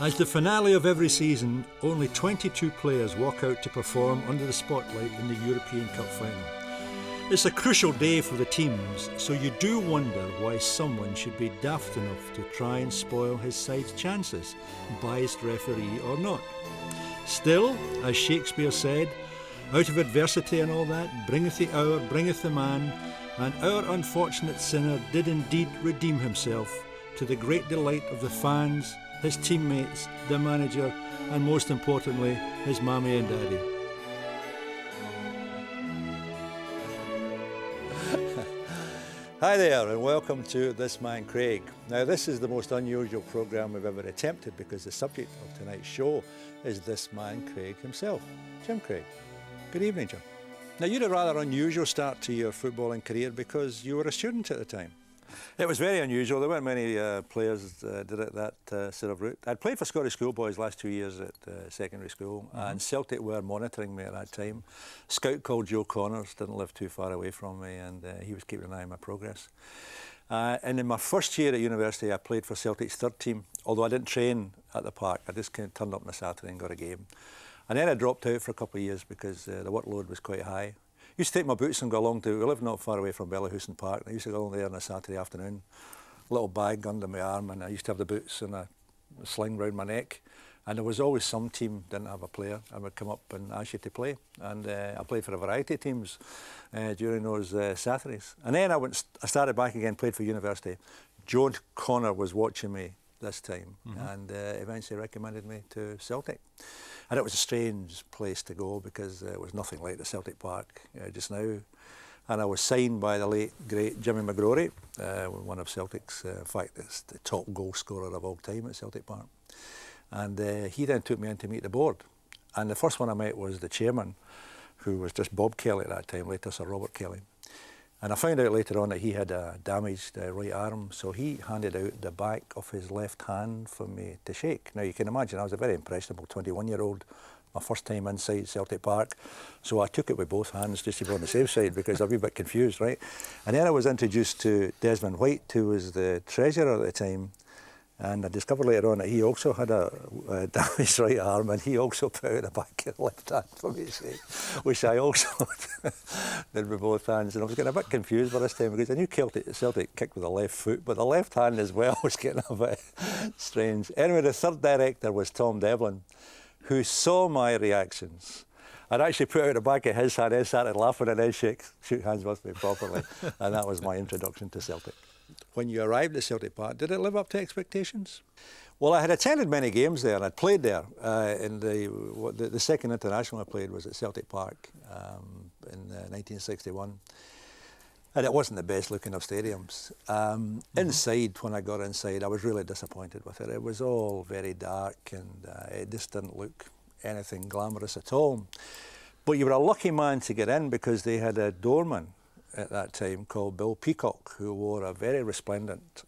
As the finale of every season, only 22 players walk out to perform under the spotlight in the European Cup final. It's a crucial day for the teams, so you do wonder why someone should be daft enough to try and spoil his side's chances, biased referee or not. Still, as Shakespeare said, out of adversity and all that, bringeth the hour, bringeth the man, and our unfortunate sinner did indeed redeem himself, to the great delight of the fans, his teammates, the manager, and most importantly, his mammy and daddy. Hi there, and welcome to This Man Craig. Now, this is the most unusual programme we've ever attempted because the subject of tonight's show is this man Craig himself, Jim Craig. Good evening, Jim. Now, you had a rather unusual start to your footballing career because you were a student at the time. It was very unusual. There weren't many players did it that sort of route. I'd played for Scottish schoolboys last 2 years at secondary school, and Celtic were monitoring me at that time. A scout called Joe Connors didn't live too far away from me, and he was keeping an eye on my progress. And in my first year at university, I played for Celtic's third team, although I didn't train at the park. I just kind of turned up on a Saturday and got a game. And then I dropped out for a couple of years because the workload was quite high. I used to take my boots and go along to, we lived not far away from Bellahouston Park, I used to go along there on a Saturday afternoon, little bag under my arm, and I used to have the boots and a sling round my neck. And there was always some team didn't have a player and would come up and ask you to play. And I played for a variety of teams during those Saturdays. And then I started back again, played for university. Joe Connor was watching me this time and eventually recommended me to Celtic. And it was a strange place to go because it was nothing like the Celtic Park just now. And I was signed by the late, great Jimmy McGrory, one of Celtic's, in fact, it's the top goal scorer of all time at Celtic Park. And he then took me in to meet the board. And the first one I met was the chairman, who was just Bob Kelly at that time, later Sir Robert Kelly. And I found out later on that he had a damaged right arm, so he handed out the back of his left hand for me to shake. Now, you can imagine, I was a very impressionable 21-year-old, my first time inside Celtic Park, so I took it with both hands just to be on the safe side because I was a bit confused, right? And then I was introduced to Desmond White, who was the treasurer at the time, and I discovered later on that he also had a damaged right arm, and he also put out the back of the left hand for me to shake, which I also did with both hands. And I was getting a bit confused by this time because I knew Celtic kicked with the left foot, but the left hand as well was getting a bit strange. Anyway, the third director was Tom Devlin, who saw my reactions. I'd actually put out the back of his hand and started laughing and then shook hands with me properly. And that was my introduction to Celtic. When you arrived at Celtic Park, did it live up to expectations? Well, I had attended many games there and I'd played there. The second international I played was at Celtic Park in 1961. And it wasn't the best looking of stadiums. Inside, when I got inside, I was really disappointed with it. It was all very dark and it just didn't look anything glamorous at all. But you were a lucky man to get in because they had a doorman at that time called Bill Peacock, who wore a very resplendent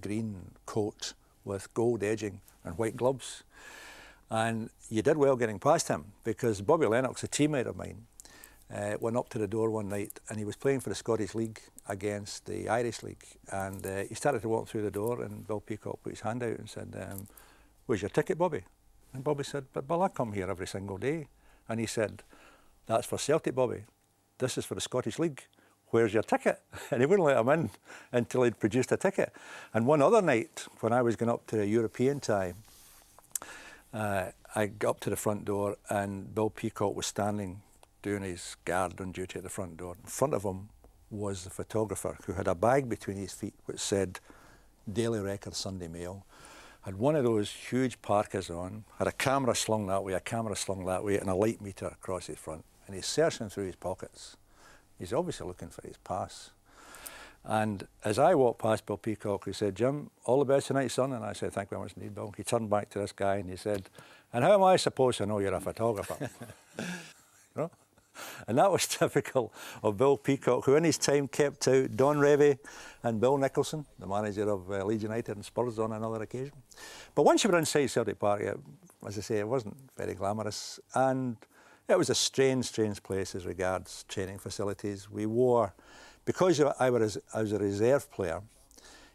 green coat with gold edging and white gloves. And you did well getting past him because Bobby Lennox, a teammate of mine, went up to the door one night and he was playing for the Scottish League against the Irish League. And he started to walk through the door and Bill Peacock put his hand out and said, "Where's your ticket, Bobby?" And Bobby said, "But Bill, I come here every single day." And he said, "That's for Celtic, Bobby. This is for the Scottish League. Where's your ticket?" And he wouldn't let him in until he'd produced a ticket. And one other night, when I was going up to a European time, I got up to the front door and Bill Peacock was standing doing his guard on duty at the front door. In front of him was the photographer who had a bag between his feet which said Daily Record Sunday Mail, had one of those huge parkas on, had a camera slung that way, a camera slung that way, and a light meter across his front. And he's searching through his pockets. He's obviously looking for his pass. And as I walked past Bill Peacock, he said, "Jim, all the best tonight, son." And I said, "Thank you very much indeed, Bill." He turned back to this guy and he said, "And how am I supposed to know you're a photographer?" You know? And that was typical of Bill Peacock, who in his time kept out Don Revie and Bill Nicholson, the manager of Leeds United and Spurs on another occasion. But once you were inside Celtic Park, as I say, it wasn't very glamorous. And it was a strange, strange place as regards training facilities. We wore, because I was a reserve player,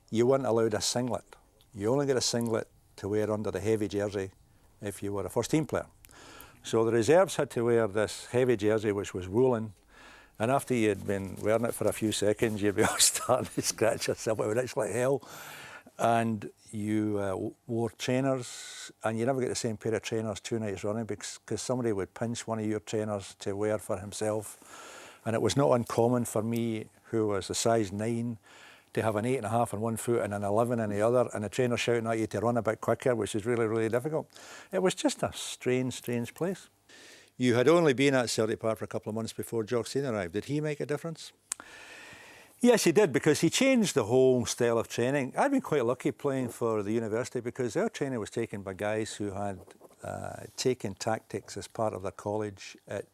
you weren't allowed a singlet. You only get a singlet to wear under the heavy jersey if you were a first team player. So the reserves had to wear this heavy jersey which was woolen, and after you'd been wearing it for a few seconds you'd be all starting to scratch yourself. It would itch like hell. And you wore trainers, and you never get the same pair of trainers 2 nights running because somebody would pinch one of your trainers to wear for himself. And it was not uncommon for me, who was a size 9, to have an 8.5 on one foot and an 11 in the other, and the trainer shouting at you to run a bit quicker, which is really, really difficult. It was just a strange, strange place. You had only been at Celtic Park for a couple of months before Jock Stein arrived. Did he make a difference? Yes, he did, because he changed the whole style of training. I'd been quite lucky playing for the university because our training was taken by guys who had taken tactics as part of their college at,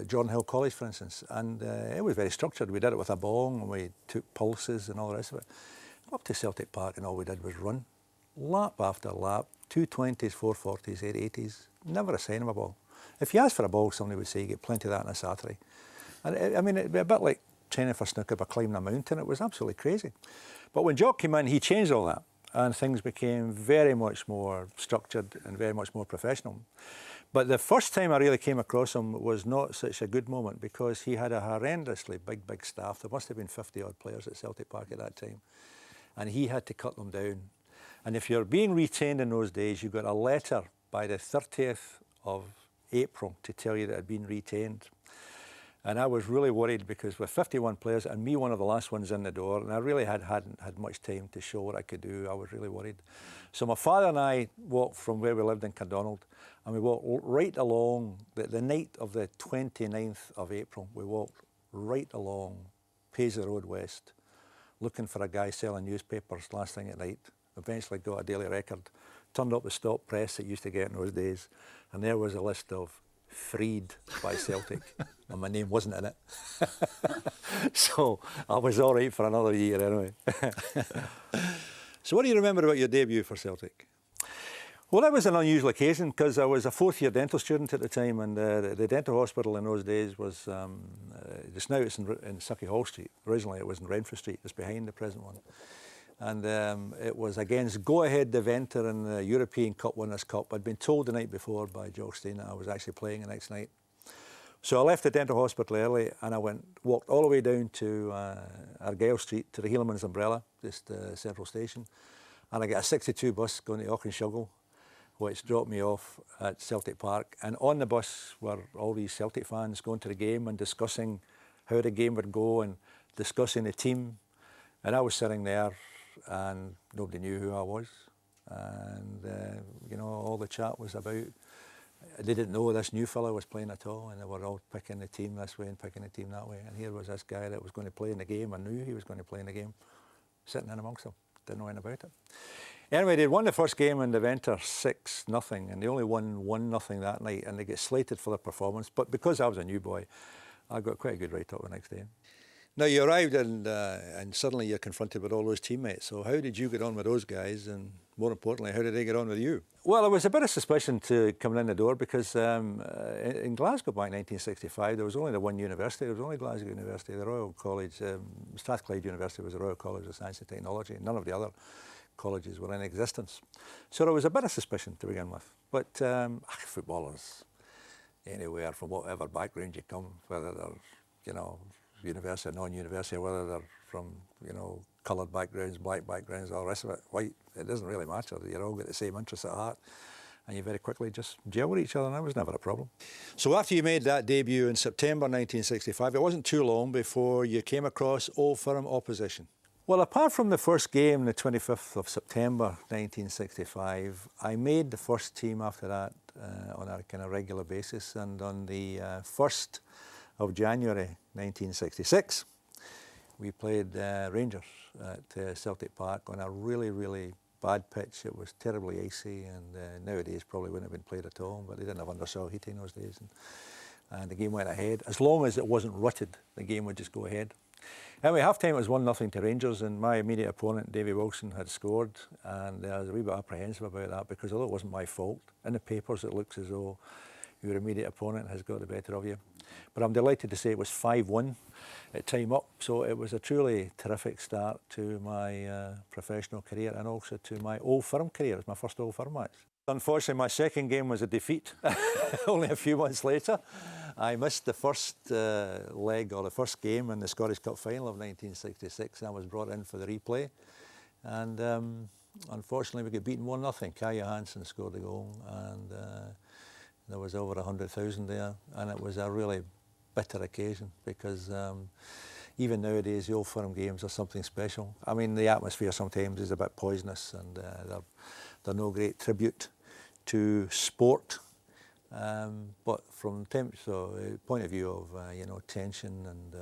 Jordan Hill College, for instance. And it was very structured. We did it with a bong, and we took pulses and all the rest of it. Up to Celtic Park, and all we did was run. Lap after lap, 220s, 440s, 880s, never a sign of a ball. If you asked for a ball, somebody would say you get plenty of that on a Saturday. And I mean, it'd be a bit like training for snooker by climbing a mountain. It was absolutely crazy. But when Jock came in, he changed all that, and things became very much more structured and very much more professional. But the first time I really came across him was not such a good moment, because he had a horrendously big staff. There must have been 50-odd players at Celtic Park at that time. And he had to cut them down. And if you're being retained in those days, you got a letter by the 30th of April to tell you that it had been retained. And I was really worried, because with 51 players and me one of the last ones in the door, and I really hadn't had much time to show what I could do, I was really worried. So my father and I walked from where we lived in Cardonald, and we walked right along, the night of the 29th of April, we walked right along Paisley Road West, looking for a guy selling newspapers last thing at night. Eventually got a Daily Record, turned up the stop press that used to get in those days, and there was a list of freed by Celtic, and my name wasn't in it. So I was all right for another year anyway. So what do you remember about your debut for Celtic? Well, that was an unusual occasion, because I was a fourth-year dental student at the time, and the dental hospital in those days was, just now it's in Sucky Hall Street. Originally it was in Renfrew Street, just behind the present one. And it was against Go-Ahead Deventer in the European Cup Winners' Cup. I'd been told the night before by Jock Stein that I was actually playing the next night. So I left the dental hospital early, and I walked all the way down to Argyle Street to the Helaman's Umbrella, just Central Station. And I got a 62 bus going to Auchenshuggle, which dropped me off at Celtic Park. And on the bus were all these Celtic fans going to the game and discussing how the game would go and discussing the team. And I was sitting there, and nobody knew who I was, and all the chat was about, they didn't know this new fellow was playing at all, and they were all picking the team this way and picking the team that way, and here was this guy that was going to play in the game, and knew he was going to play in the game, sitting in amongst them, didn't know anything about it. Anyway, they'd won the first game in Deventer 6-0, and they only won 1-0 that night, and they get slated for their performance, but because I was a new boy, I got quite a good write-up the next day. Now, you arrived and suddenly you're confronted with all those teammates. So how did you get on with those guys? And more importantly, how did they get on with you? Well, there was a bit of suspicion to coming in the door, because in Glasgow back in 1965, there was only the one university. There was only Glasgow University, the Royal College. Strathclyde University was the Royal College of Science and Technology. None of the other colleges were in existence. So there was a bit of suspicion to begin with. But footballers, anywhere from whatever background you come, whether they're, university or non-university, whether they're from, coloured backgrounds, black backgrounds, all the rest of it, white, it doesn't really matter. You all got the same interests at heart, and you very quickly just gel with each other, and that was never a problem. So after you made that debut in September 1965, it wasn't too long before you came across Old Firm opposition. Well, apart from the first game, the 25th of September 1965, I made the first team after that on a kind of regular basis, and on the 1st of January 1966, we played Rangers at Celtic Park on a really, really bad pitch. It was terribly icy, and nowadays probably wouldn't have been played at all, but they didn't have undersoil heating those days. And the game went ahead. As long as it wasn't rutted, the game would just go ahead. Anyway, half-time it was 1-0 to Rangers, and my immediate opponent, Davy Wilson, had scored, and I was a wee bit apprehensive about that, because although it wasn't my fault, in the papers it looks as though your immediate opponent has got the better of you. But I'm delighted to say it was 5-1 at time up, so it was a truly terrific start to my professional career and also to my Old Firm career. It was my first Old Firm match. Unfortunately, my second game was a defeat. Only a few months later, I missed the first leg or the first game in the Scottish Cup final of 1966. I was brought in for the replay, and unfortunately we got beaten 1-0. Kai Johansson scored the goal, and there was over 100,000 there, and it was a really bitter occasion because even nowadays the Old Firm games are something special. I mean, the atmosphere sometimes is a bit poisonous, and they're no great tribute to sport. But from the point of view of tension and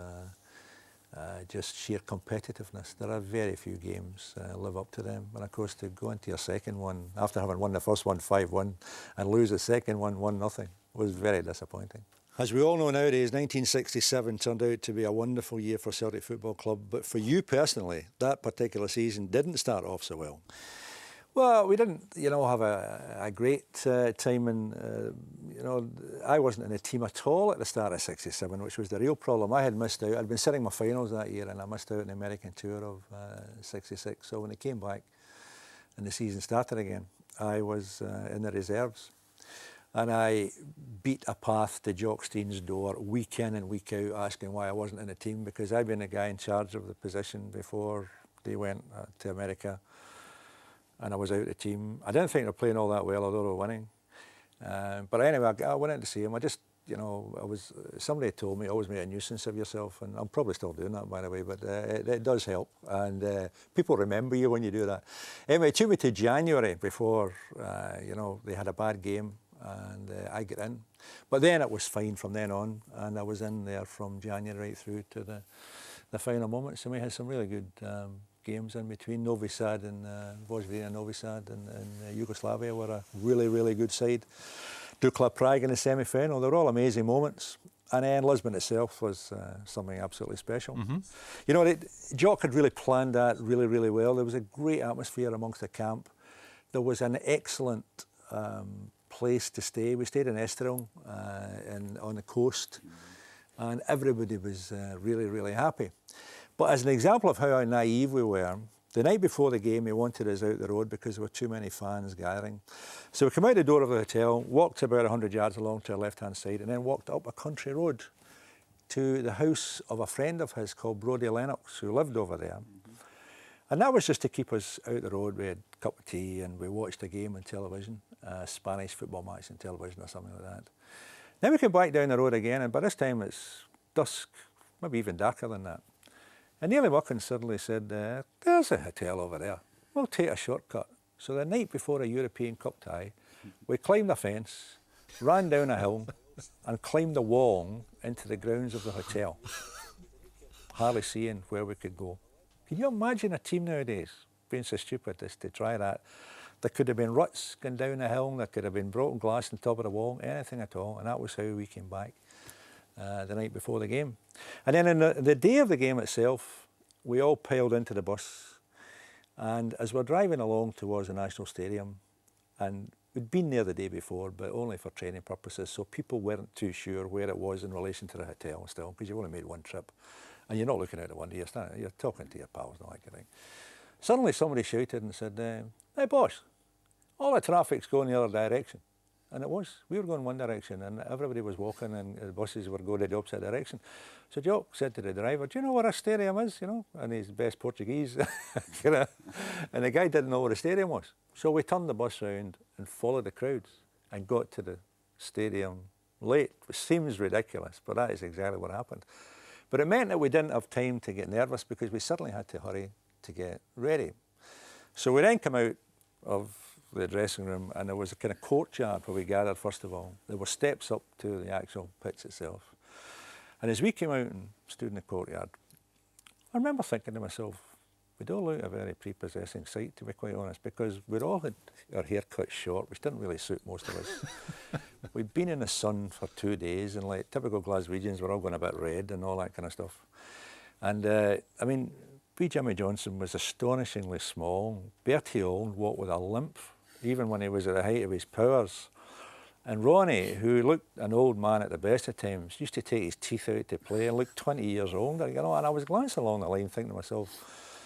just sheer competitiveness, there are very few games live up to them. And of course, to go into your second one after having won the first one 5-1 and lose the second one 1-0 was very disappointing. As we all know nowadays, 1967 turned out to be a wonderful year for Celtic Football Club, but for you personally, that particular season didn't start off so well. Well, we didn't, have a great time, and I wasn't in the team at all at the start of '67, which was the real problem. I had missed out. I'd been sitting my finals that year, and I missed out on the American tour of '66. So when it came back and the season started again, I was in the reserves, and I beat a path to Jock Stein's door week in and week out, asking why I wasn't in the team, because I'd been the guy in charge of the position before they went to America. And I was out of the team. I didn't think they were playing all that well, although they were winning. But anyway, I went in to see him. Somebody told me, always make a nuisance of yourself, and I'm probably still doing that, by the way, but it does help. And people remember you when you do that. Anyway, it took me to January before, they had a bad game, and I got in. But then it was fine from then on, and I was in there from January right through to the final moments, and we had some really good games in between. Novi Sad and Vojvodina Novi Sad and Yugoslavia were a really, really good side. Dukla Prague in the semi-final. They were all amazing moments. And then Lisbon itself was something absolutely special. Mm-hmm. Jock had really planned that really, really well. There was a great atmosphere amongst the camp. There was an excellent place to stay. We stayed in Estoril on the coast, and everybody was really, really happy. But as an example of how naive we were, the night before the game, he wanted us out the road because there were too many fans gathering. So we came out the door of the hotel, walked about 100 yards along to our left-hand side, and then walked up a country road to the house of a friend of his called Brodie Lennox, who lived over there. Mm-hmm. And that was just to keep us out the road. We had a cup of tea and we watched a game on television, a Spanish football match on television or something like that. Then we came back down the road again, and by this time it's dusk, maybe even darker than that. And Neil Mucken suddenly said, there's a hotel over there. We'll take a shortcut. So the night before a European Cup tie, we climbed a fence, ran down a hill, and climbed the wall into the grounds of the hotel, hardly seeing where we could go. Can you imagine a team nowadays being so stupid as to try that? There could have been ruts going down the hill, there could have been broken glass on top of the wall, anything at all, and that was how we came back the night before the game. And then on the day of the game itself, we all piled into the bus, and as we're driving along towards the National Stadium, and we'd been there the day before, but only for training purposes, so people weren't too sure where it was in relation to the hotel still, because you've only made one trip, and you're not looking out the window, you're talking to your pals and all that kind of thing. Suddenly somebody shouted and said, hey boss, all the traffic's going the other direction. And it was. We were going one direction and everybody was walking and the buses were going the opposite direction. So Jock said to the driver, do you know where a stadium is? And his best Portuguese. And the guy didn't know where the stadium was. So we turned the bus round and followed the crowds and got to the stadium late, which seems ridiculous, but that is exactly what happened. But it meant that we didn't have time to get nervous because we suddenly had to hurry to get ready. So we then came out of the dressing room, and there was a kind of courtyard where we gathered first of all. There were steps up to the actual pitch itself. And as we came out and stood in the courtyard, I remember thinking to myself, we don't look a very prepossessing sight, to be quite honest, because we'd all had our hair cut short, which didn't really suit most of us. We'd been in the sun for 2 days, and like typical Glaswegians, we're all going a bit red and all that kind of stuff. And wee Jimmy Johnson was astonishingly small. Bertie Olin walked with a limp, even when he was at the height of his powers. And Ronnie, who looked an old man at the best of times, used to take his teeth out to play and looked 20 years older, you know, and I was glancing along the line thinking to myself,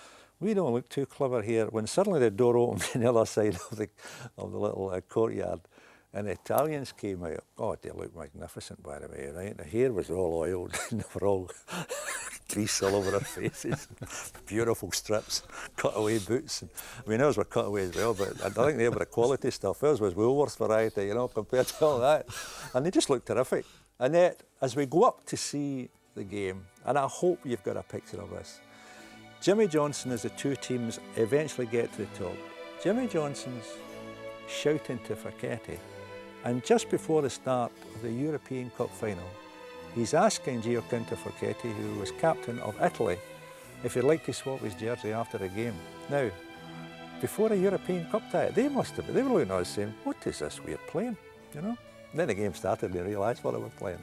we don't look too clever here, when suddenly the door opened on the other side of the little courtyard, and the Italians came out. Oh, they looked magnificent, by the way, right? The hair was all oiled, and they were all grease all over their faces. Beautiful strips, cutaway boots. And, I mean, ours were cutaway as well, but I think they were the quality stuff. Ours was Woolworths variety, you know, compared to all that. And they just looked terrific. And yet, as we go up to see the game, and I hope you've got a picture of this, Jimmy Johnson, as the two teams eventually get to the top, Jimmy Johnson's shouting to Facchetti, and just before the start of the European Cup final, he's asking Gioacchino Facchetti, who was captain of Italy, if he'd like to swap his jersey after the game. Now, before a European Cup tie, they were looking at us saying, what is this we're playing, you know? And then the game started and they realised what they were playing.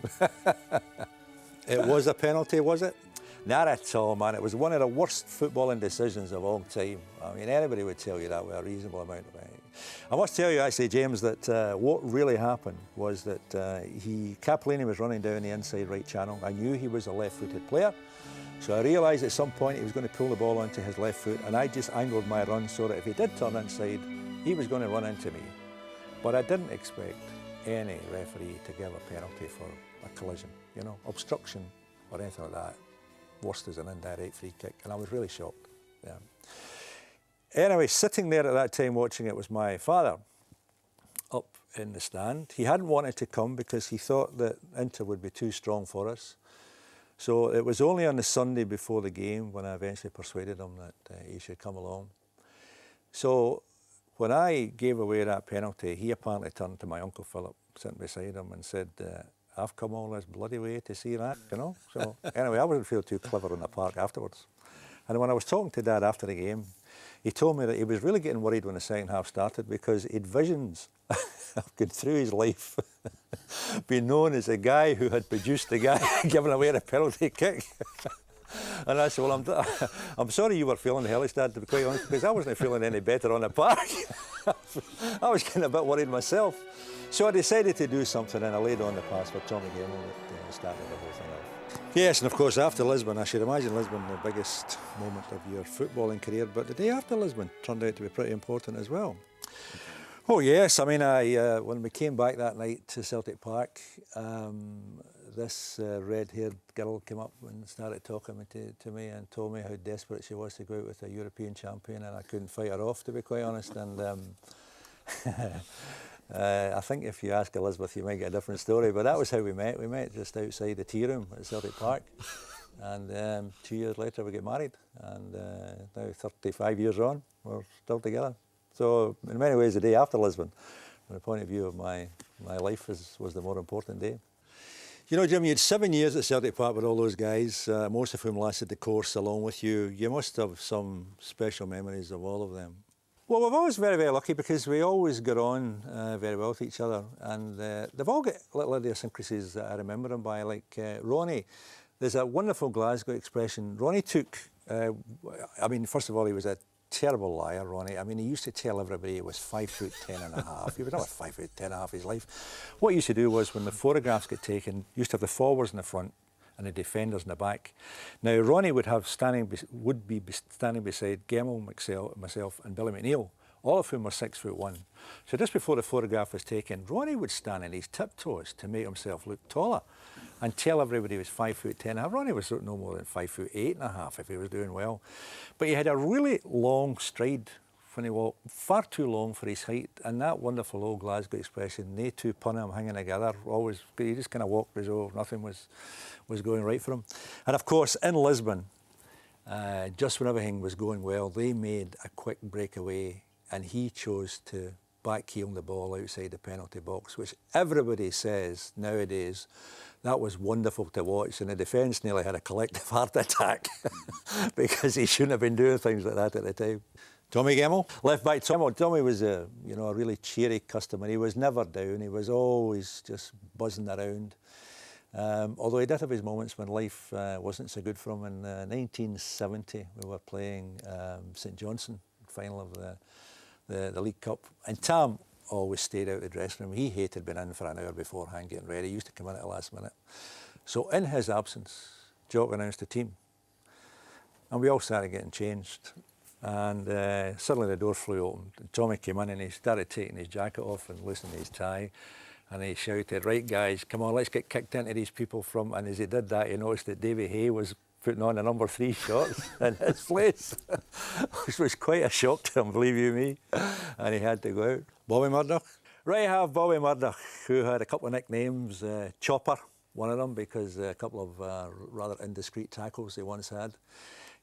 It was a penalty, was it? Not at all, man. It was one of the worst footballing decisions of all time. I mean, anybody would tell you that with a reasonable amount of it. I must tell you, actually, James, that what really happened was that Capellini was running down the inside right channel. I knew he was a left-footed player, so I realised at some point he was going to pull the ball onto his left foot, and I just angled my run so that if he did turn inside, he was going to run into me. But I didn't expect any referee to give a penalty for a collision, you know, obstruction or anything like that. Worst is an indirect free kick, and I was really shocked. Yeah. Anyway, sitting there at that time watching it was my father up in the stand. He hadn't wanted to come because he thought that Inter would be too strong for us. So it was only on the Sunday before the game when I eventually persuaded him that he should come along. So when I gave away that penalty, he apparently turned to my Uncle Philip sitting beside him and said, I've come all this bloody way to see that, you know. So anyway, I wouldn't feel too clever in the park afterwards. And when I was talking to Dad after the game, he told me that he was really getting worried when the second half started because he'd visions of going through his life being known as the guy who had produced the guy giving away the penalty kick. And I said, well, I'm sorry you were feeling hellish, Dad, to be quite honest, because I wasn't feeling any better on the park. I was getting a bit worried myself. So I decided to do something, and I laid on the pass for Tommy Gemmell that started the whole thing off. Yes, and of course after Lisbon, I should imagine Lisbon the biggest moment of your footballing career, but the day after Lisbon turned out to be pretty important as well. Oh yes, I mean, when we came back that night to Celtic Park, this red-haired girl came up and started talking to me and told me how desperate she was to go out with a European champion, and I couldn't fight her off, to be quite honest. And I think if you ask Elizabeth, you might get a different story, but that was how we met. We met just outside the tea room at Celtic Park, and 2 years later we got married, and now 35 years on, we're still together. So in many ways, the day after Lisbon, from the point of view of my life, was the more important day. You know, Jim, you had 7 years at Celtic Park with all those guys, most of whom lasted the course along with you. You must have some special memories of all of them. Well, we've always very, very lucky because we always got on very well with each other, and they've all got little idiosyncrasies that I remember them by, like Ronnie. There's a wonderful Glasgow expression. Ronnie took, I mean, first of all, he was a terrible liar, Ronnie. I mean, he used to tell everybody he was 5'10" and a half. He was not 5'10" and a half his life. What he used to do was, when the photographs get taken, he used to have the forwards in the front and the defenders in the back. Now, Ronnie would be standing beside Gemmell, myself, and Billy McNeil, all of whom were 6'1". So just before the photograph was taken, Ronnie would stand on his tiptoes to make himself look taller and tell everybody he was 5'10". Now, Ronnie was no more than 5'8" and a half if he was doing well. But he had a really long stride when he walked, far too long for his height, and that wonderful old Glasgow expression, they two punham hanging together, always, he just kind of walked as though nothing was going right for him. And of course, in Lisbon, just when everything was going well, they made a quick breakaway, and he chose to backheel the ball outside the penalty box, which everybody says nowadays that was wonderful to watch, and the defence nearly had a collective heart attack because he shouldn't have been doing things like that at the time. Tommy Gemmell, left back. Tommy was a really cheery customer. He was never down. He was always just buzzing around. Although he did have his moments when life wasn't so good for him. In 1970, we were playing St Johnstone, final of the League Cup. And Tom, always stayed out of the dressing room. He hated being in for an hour beforehand getting ready. He used to come in at the last minute. So in his absence, Jock announced the team. And we all started getting changed. And suddenly the door flew open. Tommy came in and he started taking his jacket off and loosening his tie. And he shouted, right guys, come on, let's get kicked into these people from... And as he did that, he noticed that Davy Hay was putting on the number 3 shorts in his place, which was quite a shock to him, believe you me. And he had to go out. Bobby Murdoch. Right, I have Bobby Murdoch, who had a couple of nicknames. Chopper, one of them, because a couple of rather indiscreet tackles he once had.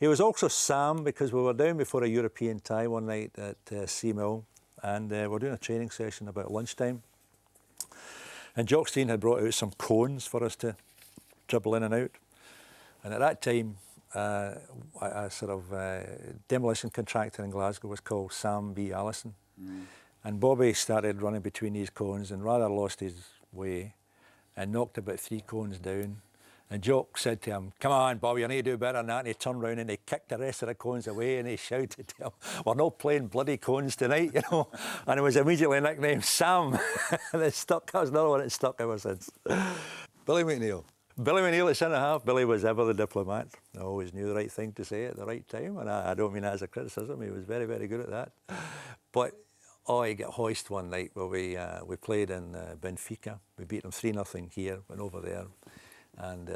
He was also Sam, because we were down before a European tie one night at Seamill, and we were doing a training session about lunchtime. And Jockstein had brought out some cones for us to dribble in and out. And at that time, a sort of demolition contractor in Glasgow was called Sam B. Allison. And Bobby started running between these cones and rather lost his way and knocked about 3 cones down. And Jock said to him, come on, Bobby, you need to do better than that. And he turned round and he kicked the rest of the cones away and he shouted to him, we're not playing bloody cones tonight, you know. And it was immediately nicknamed Sam. And it stuck. That was another one that stuck ever since. Billy McNeil. Billy McNeil at centre-half. Billy was ever the diplomat. He always knew the right thing to say at the right time. And I don't mean that as a criticism. He was very, very good at that. But, he got hoist one night where we played in Benfica. We beat them 3-0 here, went over there. And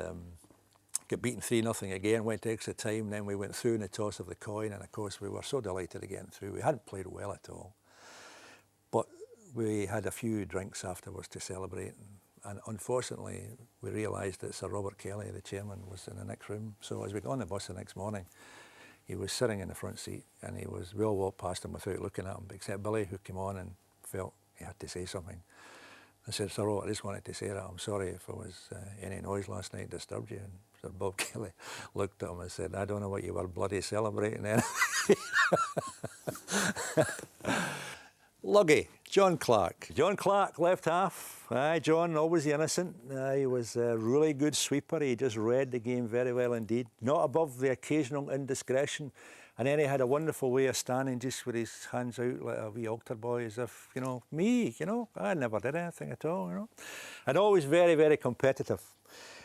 got beaten 3-0 again, went to extra time, then we went through in the toss of the coin, and of course we were so delighted to get through. We hadn't played well at all, but we had a few drinks afterwards to celebrate, and unfortunately we realised that Sir Robert Kelly, the chairman, was in the next room. So as we got on the bus the next morning, he was sitting in the front seat, and we all walked past him without looking at him, except Billy, who came on and felt he had to say something. I said, Sir Robert, I just wanted to say that I'm sorry if there was any noise last night disturbed you. And Sir Bob Kelly looked at him and said, I don't know what you were bloody celebrating then. Luggy, John Clark. John Clark, left half. John, always the innocent. He was a really good sweeper. He just read the game very well indeed. Not above the occasional indiscretion. And then he had a wonderful way of standing just with his hands out like a wee altar boy, as if, you know, me, you know, I never did anything at all, you know. And always very, very competitive.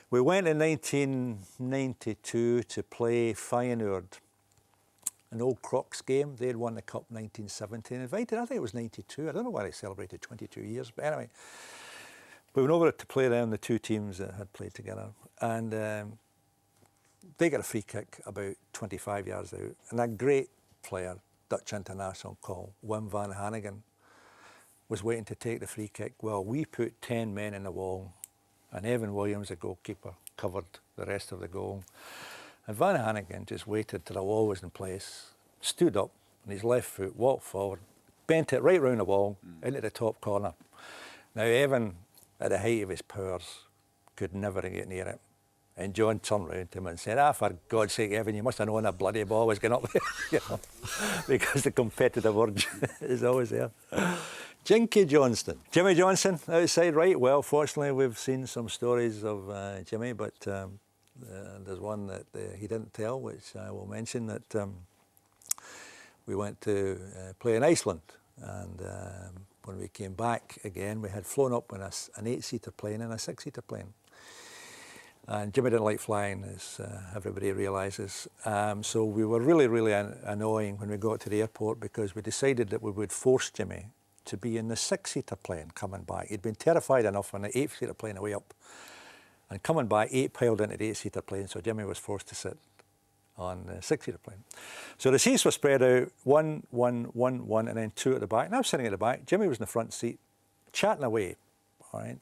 We went in 1992 to play Feyenoord, an old Crocs game. They'd won the Cup 1970 and invited, I think it was 92. I don't know why they celebrated 22 years, but anyway. We went over to play them, the 2 teams that had played together. And they got a free kick about 25 yards out, and a great player, Dutch international called Wim van Hanegem, was waiting to take the free kick. Well, we put 10 men in the wall, and Evan Williams, the goalkeeper, covered the rest of the goal. And Van Hanegem just waited till the wall was in place, stood up on his left foot, walked forward, bent it right round the wall into the top corner. Now, Evan, at the height of his powers, could never get near it. And John turned round to him and said, for God's sake, Evan, you must have known that bloody ball was going up there, you know, because the competitive urge is always there. Jinky Johnston. Jimmy Johnson, outside right. Well, fortunately, we've seen some stories of Jimmy, but there's one that he didn't tell, which I will mention, that we went to play in Iceland. And when we came back again, we had flown up in an 8-seater plane and a 6-seater plane. And Jimmy didn't like flying, as everybody realises. So we were really, really annoying when we got to the airport, because we decided that we would force Jimmy to be in the 6-seater plane coming back. He'd been terrified enough on the 8-seater plane away up. And coming back, 8 piled into the 8-seater plane, so Jimmy was forced to sit on the 6-seater plane. So the seats were spread out, 1, 1, 1, 1, and then 2 at the back. And I was sitting at the back. Jimmy was in the front seat, chatting away, all right?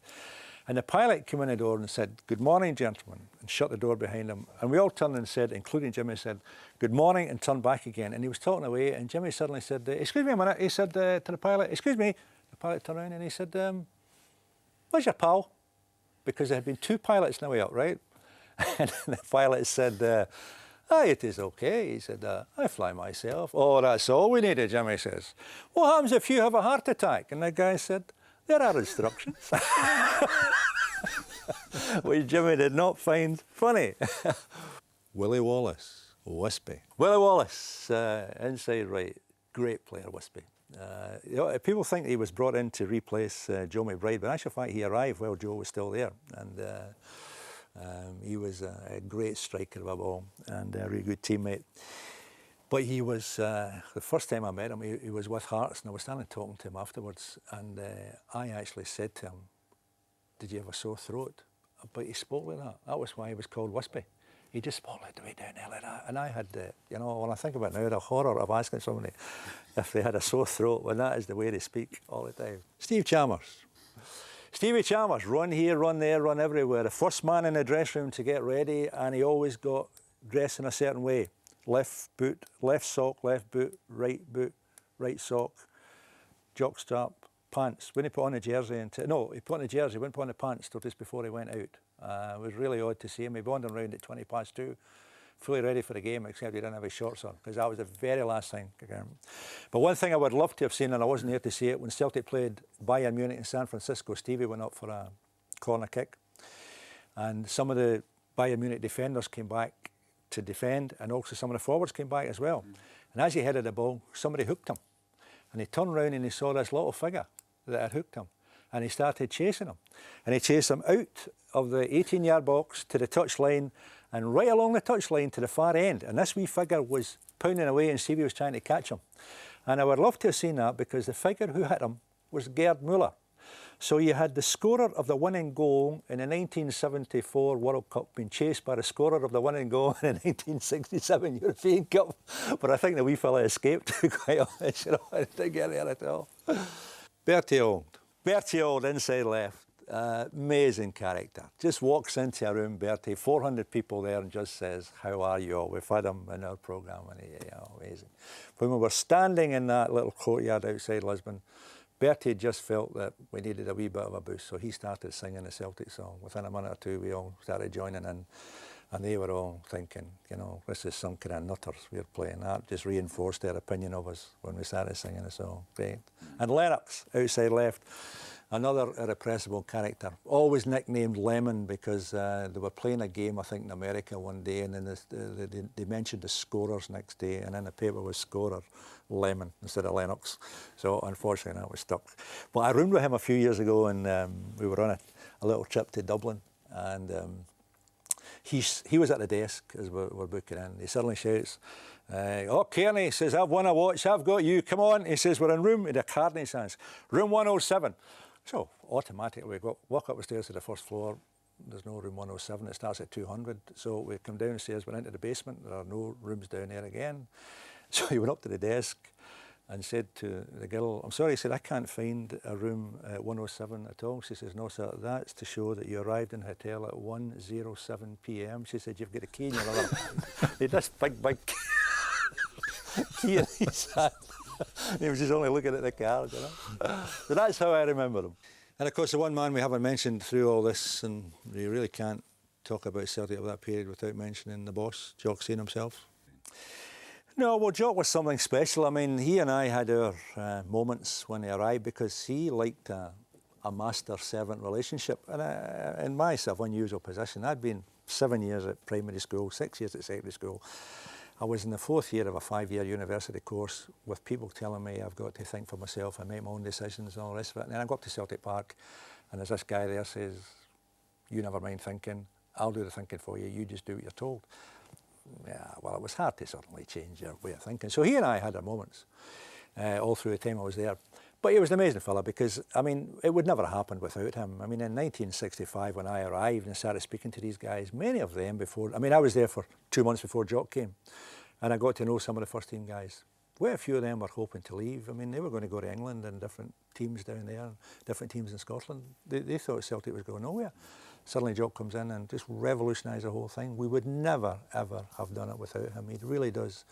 And the pilot came in the door and said, good morning, gentlemen, and shut the door behind him. And we all turned and said, including Jimmy, said, good morning, and turned back again. And he was talking away, and Jimmy suddenly said, excuse me a minute. He said to the pilot, excuse me. The pilot turned around and he said, where's your pal? Because there had been 2 pilots on the way up, right? And the pilot said, it is okay. He said, I fly myself. Oh, that's all we needed, Jimmy says. What happens if you have a heart attack? And the guy said, there are instructions. Which Jimmy did not find funny. Willie Wallace, Wispy. Willie Wallace, inside right, great player, Wispy. People think he was brought in to replace Joe McBride, but in actual fact he arrived while Joe was still there, and he was a great striker of a ball and a really good teammate. But he was, the first time I met him, he was with Hearts, and I was standing talking to him afterwards, and I actually said to him, "Did you have a sore throat?" But he spoke like that. That was why he was called Wispy. He just spoke like the way down there like that. And I had, when I think about it now, the horror of asking somebody if they had a sore throat, when that is the way they speak all the time. Steve Chalmers. Stevie Chalmers, run here, run there, run everywhere. The first man in the dressing room to get ready, and he always got dressed in a certain way. Left boot, left sock, left boot, right sock, jockstrap, pants. When he put on a jersey, he put on a jersey, wouldn't put on the pants till just before he went out. It was really odd to see him. He wandered around at 2:20, fully ready for the game, except he didn't have his shorts on, because that was the very last thing. But one thing I would love to have seen, and I wasn't here to see it, when Celtic played Bayern Munich in San Francisco, Stevie went up for a corner kick, and some of the Bayern Munich defenders came back to defend, and also some of the forwards came back as well. And as he headed the ball, somebody hooked him. And he turned round and he saw this little figure that had hooked him. And he started chasing him. And he chased him out of the 18-yard box to the touchline, and right along the touchline to the far end. And this wee figure was pounding away, and Stevie was trying to catch him. And I would love to have seen that, because the figure who hit him was Gerd Müller. So you had the scorer of the winning goal in the 1974 World Cup being chased by the scorer of the winning goal in the 1967 European Cup. But I think the wee fella escaped, quite honest. I didn't get there at all. Bertie Auld. Bertie Auld, inside left. Amazing character. Just walks into a room, Bertie, 400 people there, and just says, "How are you all?" We've had him in our programme, and amazing. When we were standing in that little courtyard outside Lisbon, Bertie just felt that we needed a wee bit of a boost, so he started singing the Celtic song. Within a minute or two, we all started joining in, and they were all thinking, this is some kind of nutters we're playing. That just reinforced their opinion of us when we started singing the song. Great. And Lennox, outside left, another irrepressible character, always nicknamed Lemon, because they were playing a game, I think, in America one day, and then they mentioned the scorers next day, and in the paper was scorer Lemon instead of Lennox. So unfortunately that was stuck. But I roomed with him a few years ago, and we were on a little trip to Dublin, and he was at the desk as we're booking in. He suddenly shouts, "Oh, Kearney," he says, "I've won a watch, I've got you, come on." He says, "We're in room," with a card in his hands, "room 107. So automatically we walk up the stairs to the first floor. There's no room 107, it starts at 200. So we come downstairs, went into the basement, there are no rooms down there again. So he went up to the desk and said to the girl, "I'm sorry," he said, "I can't find a room at 107 at all." She says, "No, sir, that's to show that you arrived in the hotel at 1:07 p.m. She said, "You've got a key in your other hand." He had this big key in his hand. He was just only looking at the card, So that's how I remember him. And of course, the one man we haven't mentioned through all this, and you really can't talk about Celtic of that period without mentioning the boss, Jock Stein himself. No, well, Jock was something special. I mean, he and I had our moments when he arrived, because he liked a master-servant relationship. And in my unusual position, I'd been 7 years at primary school, 6 years at secondary school. I was in the 4th year of a 5-year university course, with people telling me I've got to think for myself and make my own decisions and all the rest of it. And then I go up to Celtic Park, and there's this guy there says, "You never mind thinking, I'll do the thinking for you, you just do what you're told." Yeah, well, it was hard to suddenly change your way of thinking. So he and I had our moments all through the time I was there. But he was an amazing fella, because, I mean, it would never have happened without him. I mean, in 1965, when I arrived and started speaking to these guys, many of them I was there for 2 months before Jock came, and I got to know some of the first team guys. Quite a few of them were hoping to leave. I mean, they were going to go to England and different teams down there, different teams in Scotland. They thought Celtic was going nowhere. Suddenly Jock comes in and just revolutionised the whole thing. We would never, ever have done it without him. He really does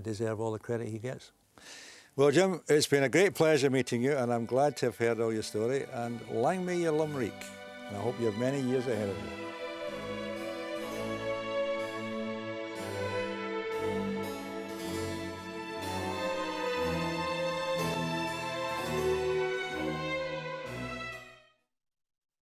deserve all the credit he gets. Well, Jim, it's been a great pleasure meeting you, and I'm glad to have heard all your story. And lang may your Limerick, and I hope you have many years ahead of you.